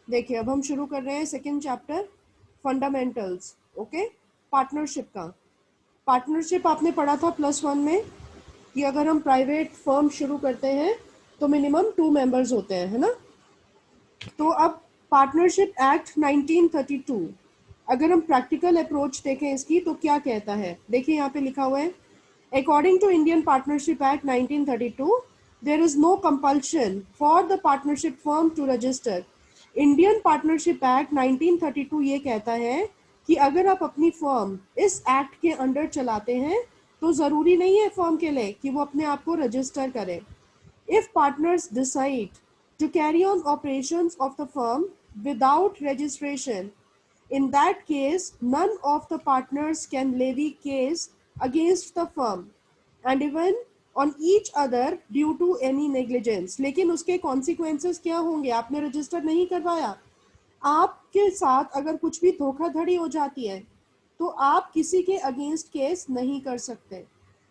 देखिए अब हम शुरू कर रहे हैं second chapter, fundamentals. Okay, partnership का। पार्टनरशिप आपने पढ़ा था +1 में कि अगर हम प्राइवेट फर्म शुरू करते हैं तो मिनिमम 2 मेंबर्स होते हैं, है ना। तो अब पार्टनरशिप एक्ट 1932, अगर हम प्रैक्टिकल अप्रोच देखें इसकी तो क्या कहता है, देखिए यहाँ पे लिखा हुआ है, according to Indian partnership act 1932 there is no compulsion for the partnership firm to register. Indian partnership act 1932 ये कहता है कि अगर आप अपनी फर्म इस एक्ट के अंडर चलाते हैं तो ज़रूरी नहीं है फर्म के लिए कि वो अपने आप को रजिस्टर करें। If partners decide to carry on operations of the firm without registration, in that case, none of the partners can levy case against the firm and even on each other due to any negligence। लेकिन उसके consequences क्या होंगे, आपने register नहीं करवाया, आपके साथ अगर कुछ भी धोखाधड़ी हो जाती है तो आप किसी के अगेंस्ट केस नहीं कर सकते,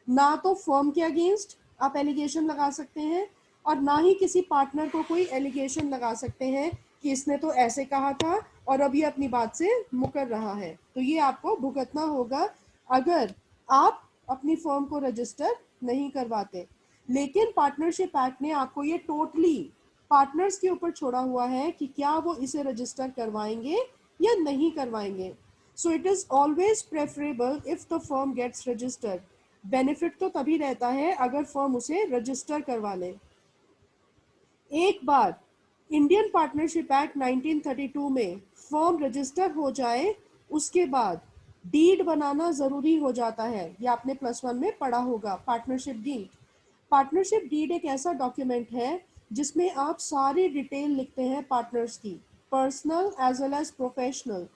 ना तो फर्म के अगेंस्ट आप एलिगेशन लगा सकते हैं और ना ही किसी पार्टनर को कोई एलिगेशन लगा सकते हैं कि इसने तो ऐसे कहा था और अब ये अपनी बात से मुकर रहा है। तो ये आपको भुगतना होगा अगर आप अपनी फर्म को रजिस्टर नहीं करवाते। लेकिन पार्टनरशिप एक्ट ने आपको ये टोटली पार्टनर्स के ऊपर छोड़ा हुआ है कि क्या वो इसे रजिस्टर करवाएंगे या नहीं करवाएंगे। So it is always preferable if the firm gets registered. Benefit तो तभी रहता है अगर फर्म उसे रजिस्टर करवा ले। एक बार इंडियन पार्टनरशिप एक्ट 1932 में फर्म रजिस्टर हो जाए उसके बाद डीड बनाना जरूरी हो जाता है। ये आपने +1 में पढ़ा होगा, पार्टनरशिप डीड। पार्टनरशिप डीड एक ऐसा डॉक्यूमेंट है जिसमें आप सारी डिटेल लिखते हैं पार्टनर्स की, personal as well as professional.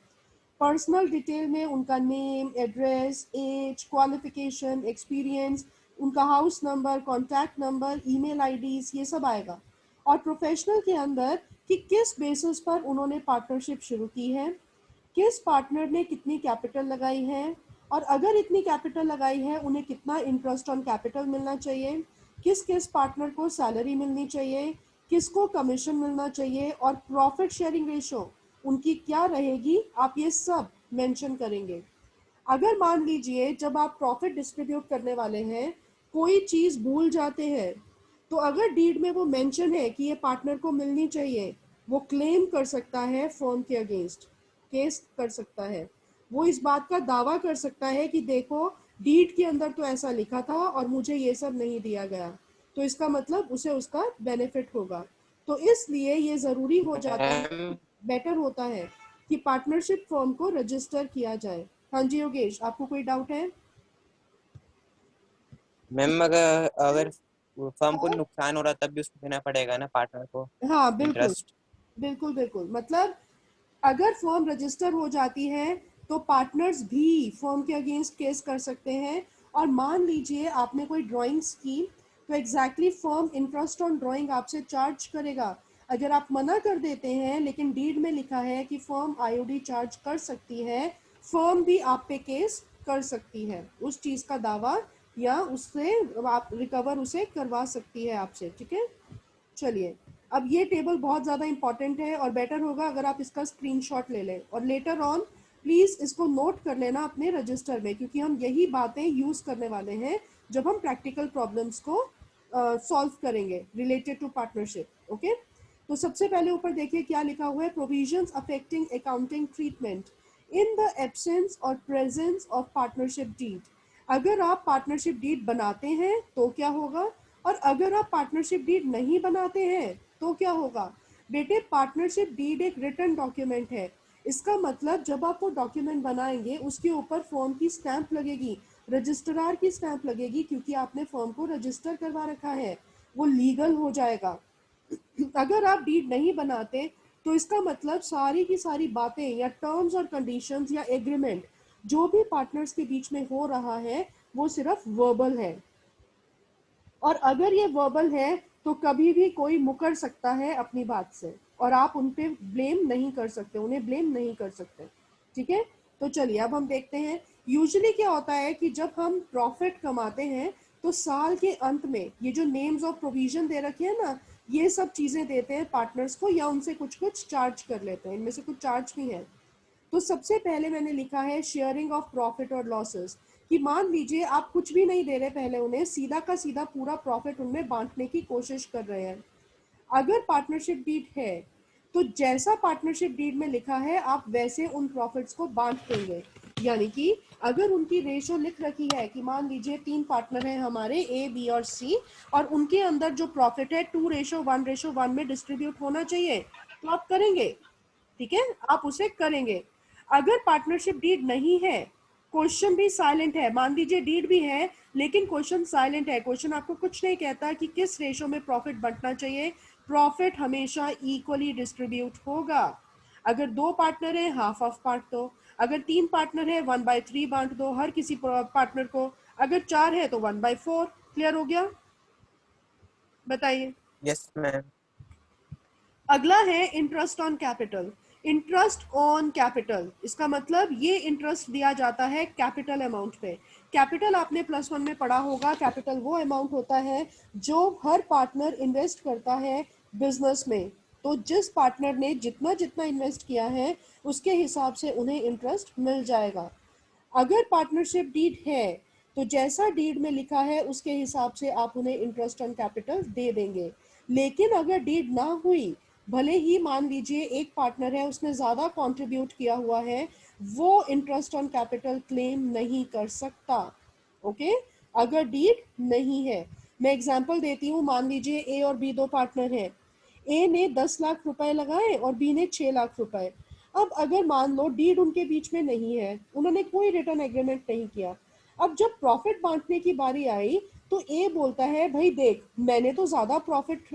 Personal detail में उनका name, address, age, qualification, experience, उनका house number, contact number, email IDs, ये सब आएगा। और प्रोफेशनल के अंदर कि किस बेसिस पर उन्होंने पार्टनरशिप शुरू की है, किस पार्टनर ने कितनी कैपिटल लगाई है, और अगर इतनी कैपिटल लगाई है उन्हें कितना इंटरेस्ट ऑन कैपिटल मिलना चाहिए, किस किस पार्टनर को सैलरी मिलनी चाहिए, किसको कमीशन मिलना चाहिए, और प्रॉफिट शेयरिंग रेशो उनकी क्या रहेगी, आप ये सब मेंशन करेंगे। अगर मान लीजिए जब आप प्रॉफिट डिस्ट्रीब्यूट करने वाले हैं कोई चीज़ भूल जाते हैं तो अगर डीड में वो मेंशन है कि ये पार्टनर को मिलनी चाहिए, वो क्लेम कर सकता है फर्म के अगेंस्ट, केस कर सकता है। वो इस बात का दावा कर सकता है कि देखो डीड के अंदर तो ऐसा लिखा था और मुझे ये सब नहीं दिया गया, तो इसका मतलब उसे उसका बेनिफिट होगा। तो इसलिए ये ज़रूरी हो जाता है, मैम बेटर होता है कि पार्टनरशिप फर्म को रजिस्टर किया जाए। हाँ जी योगेश, आपको कोई डाउट है? मैम अगर अगर फर्म को नुकसान हो रहा तब भी उसको देना पड़ेगा ना पार्टनर को हाँ बिल्कुल, इंटरेस्ट। बिल्कुल बिल्कुल। मतलब अगर फर्म रजिस्टर हो जाती है तो पार्टनर्स भी फर्म के अगेंस्ट केस कर सकते हैं। और मान लीजिए आपने कोई ड्राइंग्स की तो exactly firm interest on drawing आपसे चार्ज करेगा। अगर आप मना कर देते हैं लेकिन डीड में लिखा है कि फर्म आईओडी चार्ज कर सकती है, फर्म भी आप पे केस कर सकती है, उस चीज़ का दावा या उससे आप रिकवर उसे करवा सकती है आपसे। ठीक है, चलिए अब ये टेबल बहुत ज़्यादा इंपॉर्टेंट है और बेटर होगा अगर आप इसका स्क्रीनशॉट ले लें और लेटर ऑन प्लीज़ इसको नोट कर लेना अपने रजिस्टर में, क्योंकि हम यही बातें यूज़ करने वाले हैं जब हम प्रैक्टिकल प्रॉब्लम्स को सॉल्व करेंगे रिलेटेड टू पार्टनरशिप। ओके, तो सबसे पहले ऊपर देखिए क्या लिखा हुआ है, provisions affecting accounting treatment in the absence और प्रेजेंस ऑफ पार्टनरशिप डीड। अगर आप पार्टनरशिप डीड बनाते हैं तो क्या होगा, और अगर आप पार्टनरशिप डीड नहीं बनाते हैं तो क्या होगा। बेटे पार्टनरशिप डीड एक रिटन डॉक्यूमेंट है, इसका मतलब जब आप वो डॉक्यूमेंट बनाएंगे उसके ऊपर फर्म की स्टैंप लगेगी, रजिस्ट्रार की स्टैंप लगेगी, क्योंकि आपने फर्म को रजिस्टर करवा रखा है, वो लीगल हो जाएगा। अगर आप डीड नहीं बनाते तो इसका मतलब सारी की सारी बातें या टर्म्स और कंडीशंस या एग्रीमेंट जो भी पार्टनर्स के बीच में हो रहा है वो सिर्फ वर्बल है। और अगर ये वर्बल है तो कभी भी कोई मुकर सकता है अपनी बात से और आप उन पे ब्लेम नहीं कर सकते, उन्हें ब्लेम नहीं कर सकते। ठीक है, तो चलिए अब हम देखते हैं यूजुअली क्या होता है कि जब हम प्रॉफिट कमाते हैं तो साल के अंत में ये जो नेम्स ऑफ प्रोविजन दे रखे हैं ना, ये सब चीजें देते हैं पार्टनर्स को, या उनसे कुछ कुछ चार्ज कर लेते हैं, इनमें से कुछ चार्ज भी है। तो सबसे पहले मैंने लिखा है शेयरिंग ऑफ प्रॉफिट और लॉसेस, कि मान लीजिए आप कुछ भी नहीं दे रहे पहले उन्हें, सीधा का सीधा पूरा प्रॉफिट उनमें बांटने की कोशिश कर रहे हैं। अगर पार्टनरशिप डीड है तो जैसा पार्टनरशिप डीड में लिखा है आप वैसे उन प्रॉफिट्स को बांट देंगे। यानी कि अगर उनकी रेशो लिख रखी है कि मान लीजिए 3 पार्टनर हैं हमारे ए बी और सी, और उनके अंदर जो प्रॉफिट है 2:1:1 में डिस्ट्रीब्यूट होना चाहिए, तो आप करेंगे, ठीक है, आप उसे करेंगे। अगर पार्टनरशिप डीड नहीं है, क्वेश्चन भी साइलेंट है, मान लीजिए डीड भी है लेकिन क्वेश्चन साइलेंट है, क्वेश्चन आपको कुछ नहीं कहता कि किस रेशो में प्रॉफिट बंटना चाहिए, प्रॉफिट हमेशा इक्वली डिस्ट्रीब्यूट होगा। अगर 2 पार्टनर है हाफ ऑफ बांट दो, अगर 3 पार्टनर है 1/3 बांट दो हर किसी पार्टनर को, अगर 4 है तो 1/4। क्लियर हो गया? बताइए। Yes ma'am. अगला है interest on capital. Interest on capital, इसका मतलब ये इंटरेस्ट दिया जाता है कैपिटल अमाउंट पे। कैपिटल आपने +1 में पढ़ा होगा, कैपिटल वो अमाउंट होता है जो हर पार्टनर इन्वेस्ट करता है बिजनेस में। तो जिस पार्टनर ने जितना जितना इन्वेस्ट किया है उसके हिसाब से उन्हें इंटरेस्ट मिल जाएगा। अगर पार्टनरशिप डीड है तो जैसा डीड में लिखा है उसके हिसाब से आप उन्हें इंटरेस्ट ऑन कैपिटल दे देंगे। लेकिन अगर डीड ना हुई, भले ही मान लीजिए एक पार्टनर है उसने ज़्यादा कंट्रीब्यूट किया हुआ है, वो इंटरेस्ट ऑन कैपिटल क्लेम नहीं कर सकता। ओके, अगर डीड नहीं है। मैं एग्जांपल देती हूँ, मान लीजिए ए और बी 2 पार्टनर हैं। ए ने 10 लाख रुपए लगाए और बी ने 6 लाख रुपए। अब अगर मान लो डीड उनके बीच में नहीं है, उन्होंने कोई रिटर्न एग्रीमेंट नहीं किया, अब जब प्रॉफिट बांटने की बारी आई तो ए बोलता है भाई देख मैंने तो ज्यादा प्रॉफिट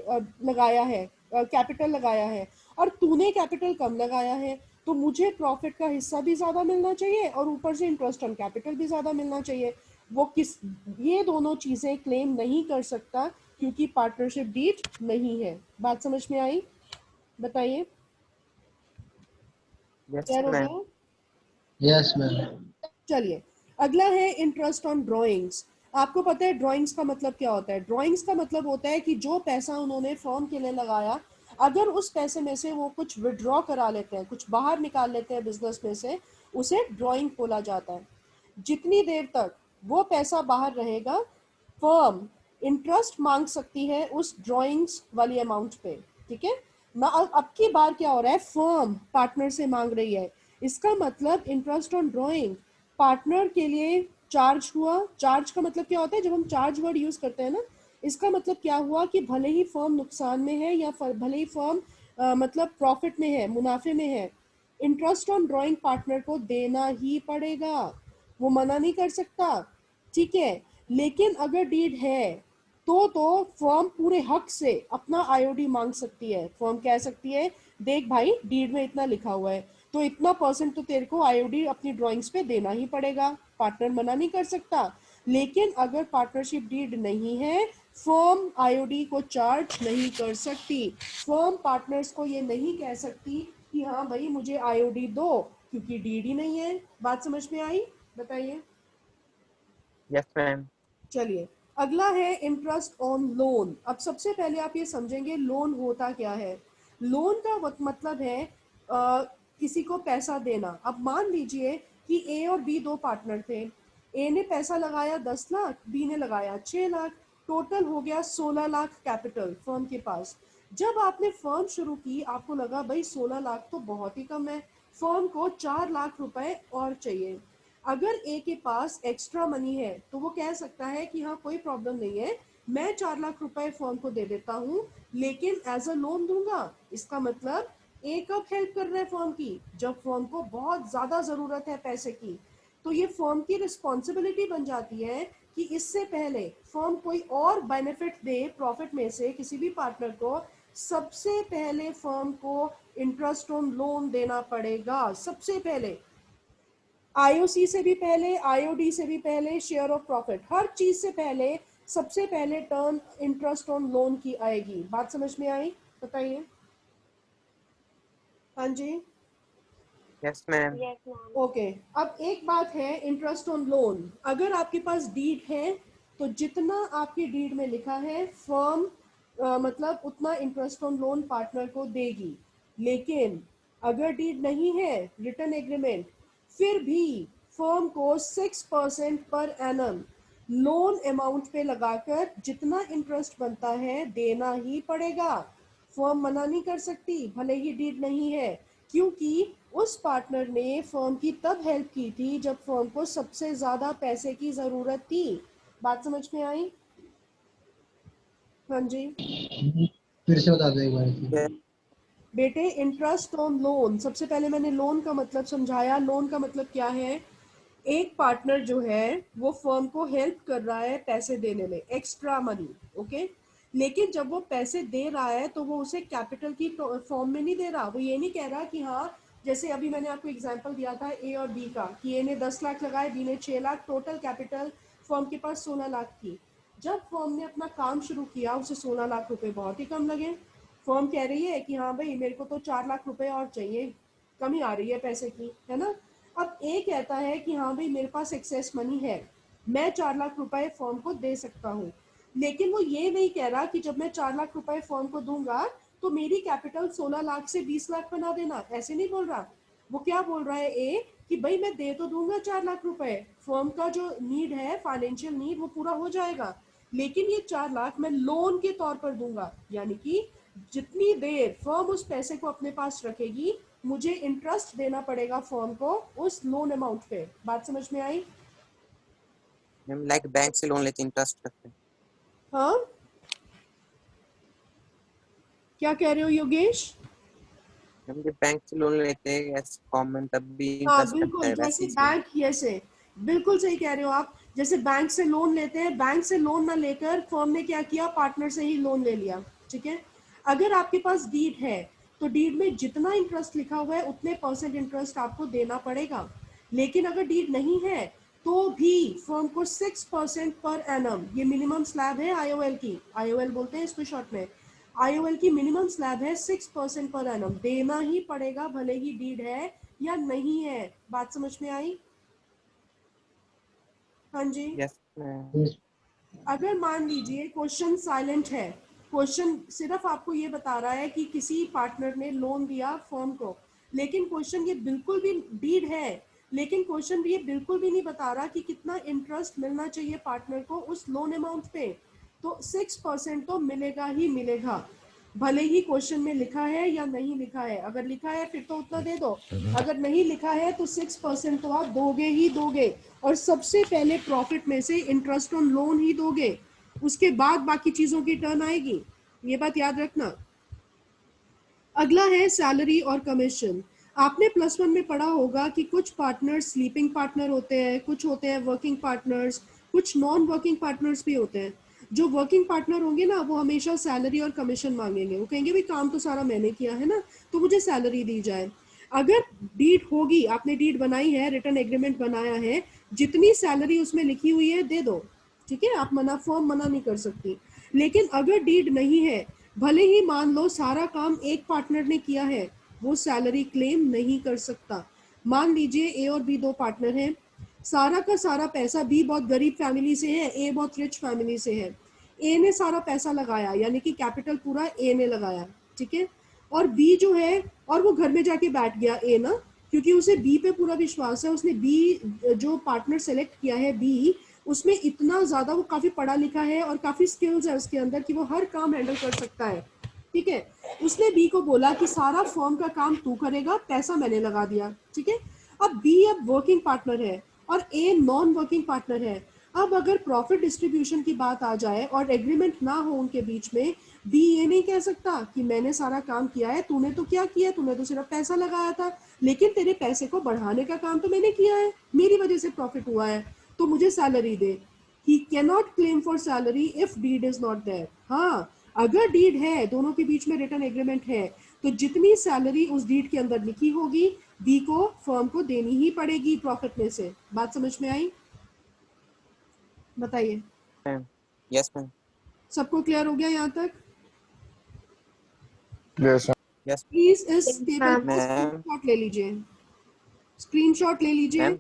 लगाया है, कैपिटल लगाया है, और तूने कैपिटल कम लगाया है, तो मुझे प्रॉफिट का हिस्सा भी ज्यादा मिलना चाहिए और ऊपर से इंटरेस्ट ऑन कैपिटल भी ज्यादा मिलना चाहिए। वो किस ये दोनों चीजें क्लेम नहीं कर सकता क्योंकि पार्टनरशिप डीड नहीं है। बात समझ में आई? बताइए। यस क्लियर हो मैम। गया? Yes ma'am. चलिए, अगला है इंटरेस्ट ऑन ड्राइंग्स। आपको पता है ड्राइंग्स का मतलब क्या होता है? ड्राइंग्स का मतलब होता है कि जो पैसा उन्होंने फर्म के लिए लगाया, अगर उस पैसे में से वो कुछ विड्रॉ करा लेते हैं, कुछ बाहर निकाल लेते हैं बिजनेस में से, उसे ड्राइंग बोला जाता है। जितनी देर तक वो पैसा बाहर रहेगा, फर्म इंटरेस्ट मांग सकती है उस ड्राइंग्स वाली अमाउंट पे, ठीक है ना। अब की बार क्या हो रहा है, फर्म पार्टनर से मांग रही है, इसका मतलब इंटरेस्ट ऑन ड्राइंग पार्टनर के लिए चार्ज हुआ। चार्ज का मतलब क्या होता है, जब हम चार्ज वर्ड यूज करते हैं ना, इसका मतलब क्या हुआ कि भले ही फर्म नुकसान में है या भले ही फर्म मतलब प्रॉफिट में है, मुनाफे में है, इंटरेस्ट ऑन ड्राइंग पार्टनर को देना ही पड़ेगा, वो मना नहीं कर सकता, ठीक है। लेकिन अगर डीड है तो फर्म पूरे हक से अपना आईओडी मांग सकती है। फर्म कह सकती है देख भाई डीड में इतना लिखा हुआ है तो इतना परसेंट तो तेरे को आईओडी अपनी ड्राइंग्स पे देना ही पड़ेगा, पार्टनर मना नहीं कर सकता। लेकिन अगर पार्टनरशिप डीड नहीं है, फर्म आईओडी को चार्ज नहीं कर सकती। फर्म पार्टनर्स को ये नहीं कह सकती कि हाँ भाई मुझे आईओडी दो, क्योंकि डीड ही नहीं है। बात समझ में आई? बताइए। Yes ma'am. चलिए, अगला है इंटरेस्ट ऑन लोन। अब सबसे पहले आप ये समझेंगे लोन होता क्या है। लोन का मतलब है किसी को पैसा देना। अब मान लीजिए कि ए और बी 2 पार्टनर थे। ए ने पैसा लगाया 10 लाख, बी ने लगाया 6 लाख, टोटल हो गया 16 लाख कैपिटल फर्म के पास। जब आपने फर्म शुरू की आपको लगा भाई 16 लाख तो बहुत ही कम है, फर्म को 4 लाख रुपए और चाहिए। अगर ए के पास एक्स्ट्रा मनी है तो वो कह सकता है कि हाँ कोई प्रॉब्लम नहीं है, मैं 4 लाख रुपए फर्म को दे देता हूँ, लेकिन एज अ लोन दूंगा। इसका मतलब ए कब हेल्प कर रहा है फर्म की, जब फर्म को बहुत ज्यादा जरूरत है पैसे की। तो ये फर्म की रिस्पॉन्सिबिलिटी बन जाती है कि इससे पहले फर्म कोई और बेनिफिट दे प्रॉफिट में से किसी भी पार्टनर को, सबसे पहले फर्म को इंटरेस्ट ऑन लोन देना पड़ेगा। सबसे पहले आईओसी से भी पहले, आईओडी से भी पहले, शेयर ऑफ प्रॉफिट, हर चीज से पहले सबसे पहले टर्न इंटरेस्ट ऑन लोन की आएगी। बात समझ में आई? बताइए। हाँ जी। Yes ma'am. ओके, अब एक बात है इंटरेस्ट ऑन लोन। अगर आपके पास डीड है तो जितना आपकी डीड में लिखा है फर्म मतलब उतना इंटरेस्ट ऑन लोन पार्टनर को देगी। लेकिन अगर डीड नहीं है, रिटर्न एग्रीमेंट, फिर भी फर्म को 6% पर एनम लोन अमाउंट पे लगाकर जितना इंटरेस्ट बनता है देना ही पड़ेगा। फर्म मना नहीं कर सकती भले ही डीड नहीं है, क्योंकि उस पार्टनर ने फर्म की तब हेल्प की थी जब फर्म को सबसे ज्यादा पैसे की जरूरत थी। बात समझ में आई? हाँ जी फिर से बता दो एक बार फिर। yes, बेटे, इंटरेस्ट ऑन लोन, सबसे पहले मैंने लोन का मतलब समझाया। लोन का मतलब क्या है? एक पार्टनर जो है वो फर्म को हेल्प कर रहा है पैसे देने में, एक्स्ट्रा मनी, ओके। लेकिन जब वो पैसे दे रहा है तो वो उसे कैपिटल की फॉर्म में नहीं दे रहा। वो ये नहीं कह रहा कि हाँ, जैसे अभी मैंने आपको एग्जांपल दिया था ए और बी का, कि ए ने 10 लाख लगाए, बी ने 6 लाख, टोटल कैपिटल फर्म के पास 16 लाख थी। जब फर्म ने अपना काम शुरू किया उसे 16 लाख रुपए बहुत ही कम लगे। फर्म कह रही है कि हाँ भाई, मेरे को तो 4 लाख रुपए और चाहिए, कमी आ रही है पैसे की, है ना। अब ए कहता है कि हाँ भाई, मेरे पास एक्सेस मनी है, मैं 4 लाख रुपए फर्म को दे सकता हूँ। लेकिन वो ये नहीं कह रहा कि जब मैं 4 लाख रुपए फर्म को दूंगा तो मेरी कैपिटल 16 लाख से 20 लाख बना देना, ऐसे नहीं बोल रहा। वो क्या बोल रहा है ए, कि भाई मैं दे तो दूंगा 4 लाख रुपए, फर्म का जो नीड है, फाइनेंशियल नीड, वो पूरा हो जाएगा, लेकिन ये 4 लाख मैं लोन के तौर पर दूंगा। यानी कि जितनी देर फर्म उस पैसे को अपने पास रखेगी, मुझे इंटरेस्ट देना पड़ेगा फर्म को उस लोन अमाउंट पे। बात समझ में आई? मैम लाइक बैंक से लोन लेते इंटरेस्ट रखते हैं। हाँ, क्या कह रहे हो योगेश? हम जब बैंक से लोन लेते हैं एज कॉमन तब भी हाँ इंटरेस्ट लगता बिल्कुल, है वैसे जैसे ही सेम। बैंक, जैसे बिल्कुल सही कह रहे हो आप। जैसे बैंक से लोन लेते हैं, बैंक से लोन ना लेकर फर्म ने क्या किया, पार्टनर से ही लोन ले लिया, ठीक है। अगर आपके पास डीड है तो डीड में जितना इंटरेस्ट लिखा हुआ है उतने परसेंट इंटरेस्ट आपको देना पड़ेगा। लेकिन अगर डीड नहीं है तो भी फर्म को 6% पर एनम, ये मिनिमम स्लैब है आईओएल की, आईओएल बोलते हैं इसको शॉर्ट में, आईओएल की मिनिमम स्लैब है 6% पर एनम, देना ही पड़ेगा भले ही डीड है या नहीं है। बात समझ में आई? हाँ जी। Yes ma'am. Yes, अगर मान लीजिए क्वेश्चन साइलेंट है, क्वेश्चन सिर्फ आपको ये बता रहा है कि किसी पार्टनर ने लोन दिया फर्म को, लेकिन क्वेश्चन ये बिल्कुल भी, डीड है, लेकिन क्वेश्चन ये बिल्कुल भी नहीं बता रहा कि कितना इंटरेस्ट मिलना चाहिए पार्टनर को उस लोन अमाउंट पे, तो 6% तो मिलेगा ही मिलेगा, भले ही क्वेश्चन में लिखा है या नहीं लिखा है। अगर लिखा है फिर तो उतना दे दो, अगर नहीं लिखा है तो 6% तो आप दोगे ही दोगे, और सबसे पहले प्रॉफिट में से इंटरेस्ट ऑन लोन ही दोगे, उसके बाद बाकी चीजों की टर्न आएगी, ये बात याद रखना। अगला है सैलरी और कमीशन। आपने +1 में पढ़ा होगा कि कुछ पार्टनर्स स्लीपिंग पार्टनर होते हैं, कुछ होते हैं वर्किंग पार्टनर्स, कुछ नॉन वर्किंग पार्टनर्स भी होते हैं। जो वर्किंग पार्टनर होंगे ना, वो हमेशा सैलरी और कमीशन मांगेंगे। वो कहेंगे भाई काम तो सारा मैंने किया है ना, तो मुझे सैलरी दी जाए। अगर डीड होगी, आपने डीड बनाई है, रिटर्न एग्रीमेंट बनाया है, जितनी सैलरी उसमें लिखी हुई है दे दो, ठीक है, आप मना, फर्म मना नहीं कर सकती। लेकिन अगर डीड नहीं है, भले ही मान लो सारा काम एक पार्टनर ने किया है, वो सैलरी क्लेम नहीं कर सकता। मान लीजिए ए और बी दो पार्टनर हैं, सारा का सारा पैसा, बी बहुत गरीब फैमिली से है, ए बहुत रिच फैमिली से है। ए ने सारा पैसा लगाया, यानी कि कैपिटल पूरा ए ने लगाया, ठीक है। और बी जो है, और वो घर में जाके बैठ गया ए ना, क्योंकि उसे बी पे पूरा विश्वास है, उसने बी जो पार्टनर सेलेक्ट किया है बी, उसमें इतना ज्यादा, वो काफी पढ़ा लिखा है और काफी स्किल्स है उसके अंदर कि वो हर काम हैंडल कर सकता है, ठीक है। उसने बी को बोला कि सारा फर्म का काम तू करेगा, पैसा मैंने लगा दिया, ठीक है। अब बी अब वर्किंग पार्टनर है और ए नॉन वर्किंग पार्टनर है। अब अगर प्रॉफिट डिस्ट्रीब्यूशन की बात आ जाए और एग्रीमेंट ना हो उनके बीच में, बी ये नहीं कह सकता कि मैंने सारा काम किया है, तूने तो क्या किया, तूने तो सिर्फ पैसा लगाया था, लेकिन तेरे पैसे को बढ़ाने का काम तो मैंने किया है, मेरी वजह से प्रॉफिट हुआ है, तो मुझे सैलरी दे। He cannot claim for salary if deed is not there. हाँ, अगर डीड है, दोनों के बीच में रिटर्न एग्रीमेंट है, तो जितनी सैलरी उस डीड के अंदर लिखी होगी, बी को, फर्म को देनी ही पड़ेगी प्रॉफिट में से। बात समझ में आई? बताइए, मैम यस मैम। सबको क्लियर हो गया यहाँ तक? Yes, यस प्लीज इस टेबल का मैम। स्क्रीनशॉट ले लीजिए, स्क्रीनशॉट ले लीजिए। मैम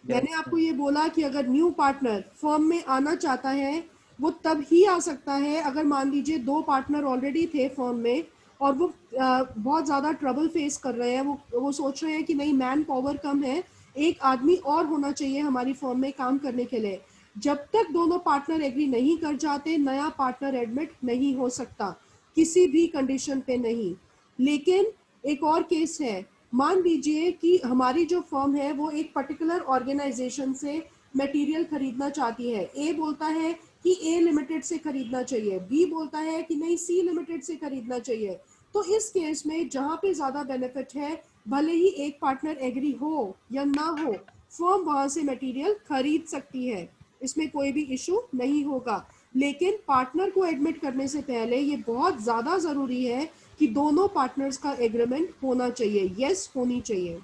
मैंने यस आपको ये बोला कि अगर न्यू पार्टनर फर्म में आना चाहता है वो तब ही आ सकता है अगर मान लीजिए 2 पार्टनर ऑलरेडी थे फर्म में और वो बहुत ज़्यादा ट्रबल फेस कर रहे हैं, वो सोच रहे हैं कि नहीं मैन पावर कम है, एक आदमी और होना चाहिए हमारी फर्म में काम करने के लिए। जब तक दोनों पार्टनर एग्री नहीं कर जाते, नया पार्टनर एडमिट नहीं हो सकता, किसी भी कंडीशन पे नहीं। लेकिन एक और केस है, मान लीजिए कि हमारी जो फर्म है वो एक पर्टिकुलर ऑर्गेनाइजेशन से मटेरियल खरीदना चाहती है। ए बोलता है कि ए लिमिटेड से खरीदना चाहिए, बी बोलता है कि नहीं सी लिमिटेड से खरीदना चाहिए। तो इस केस में जहां पे ज्यादा बेनिफिट है, भले ही एक पार्टनर एग्री हो या ना हो, फर्म वहां से मटेरियल खरीद सकती है, इसमें कोई भी इशू नहीं होगा। लेकिन पार्टनर को एडमिट करने से पहले ये बहुत ज्यादा जरूरी है कि दोनों पार्टनर्स का एग्रीमेंट होना चाहिए, यस होनी चाहिए।